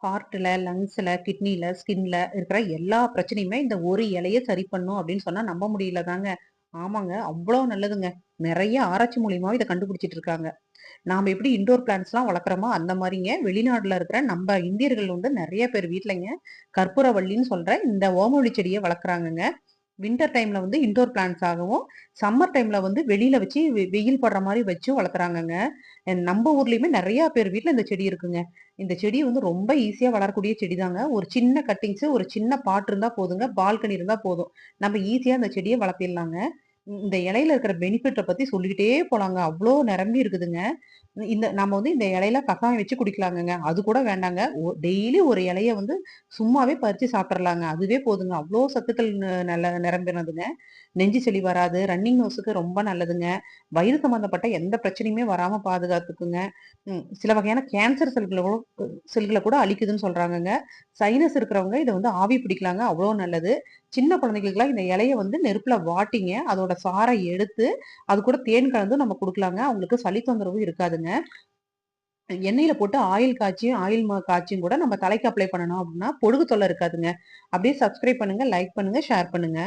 ஹார்ட்ல, லங்ஸ்ல, கிட்னில, ஸ்கின்ல இருக்கிற எல்லா பிரச்சனையுமே இந்த ஒரு இலைய சரி பண்ணும் அப்படின்னு சொன்னா நம்ப முடியல தாங்க. ஆமாங்க. அவ்ளோ நல்லதுங்க. நெறைய ஆராய்ச்சி மூலியமாவே இத கண்டுபிடிச்சிட்டு இருக்காங்க. நாம எப்படி இன்டோர் பிளான்ட்ஸ்லாம் வளர்க்குறோமோ, அந்த மாரிங்க வெளிநாடுல இருக்கிற நம்ப இந்தியர்கள் வந்து நெறைய பேர் வீட்லங்க கற்பூரவள்ளின்னு சொல்ற இந்த ஓமவல்லி செடிய வளர்க்குறாங்கங்க. வின்டர் டைம்ல வந்து இன்டோர் பிளான்ட்ஸ் ஆகவும், சம்மர் டைம்ல வந்து வெளியில வச்சு வெயில் படுற மாரி வச்சும் வளர்த்துறாங்கங்க. நம்ப ஊர்லயுமே நெறைய பேர் வீட்ல இந்த செடி இருக்குங்க. இந்த செடி வந்து ரொம்ப ஈஸியா வளரக்கூடிய செடி தாங்க. ஒரு சின்ன கட்டிங்ஸு, ஒரு சின்ன பாட் இருந்தா போதுங்க. பால்கனி இருந்தா போதும். நம்ம ஈஸியா அந்த செடிய வளர்த்திடலாங்க. இந்த இலையில இருக்கிற பெனிஃபிட்ட பத்தி சொல்லிக்கிட்டே போலாங்க. அவ்ளோ நிரம்பி இருக்குதுங்க. இந்த நம்ம வந்து இந்த இலையில கஷாயம் வச்சு குடிக்கலாங்கங்க. அது கூட வேண்டாங்க. டெய்லி ஒரு இலைய வந்து சும்மாவே பறிச்சு சாப்பிட்டுறலாங்க. அதுவே போதுங்க. அவ்ளோ சத்துக்கள் நல்ல நிரம்பினதுங்க. நெஞ்சு சளி வராது. ரன்னிங் நோஸ்க்கு ரொம்ப நல்லதுங்க. வயிறு சம்மந்தப்பட்ட எந்த பிரச்சனையுமே வராம பாதுகாத்துக்குங்க. சில வகையான கேன்சர் செல்கள கூட அழிக்குதுன்னு சொல்றாங்கங்க. சைனஸ் இருக்கிறவங்க இத வந்து ஆவி பிடிக்கலாங்க. அவ்ளோ நல்லது. சின்ன குழந்தைகளுக்குலாம் இந்த இலைய வந்து நெருப்புல வாட்டிங்க. அதோட சாறை எடுத்து, அது கூட தேன் கலந்து நம்ம குடுக்கலாங்க. அவங்களுக்கு சளி தொந்தரவு இருக்காதுங்க. எண்ணெயில போட்டு ஆயில் காய்ச்சியும் கூட நம்ம தலைக்கு அப்ளை பண்ணணும் அப்டின்னா, பொடுகு தொல்ல இருக்காதுங்க. அப்படியே சப்ஸ்கிரைப் பண்ணுங்க, லைக் பண்ணுங்க, ஷேர் பண்ணுங்க.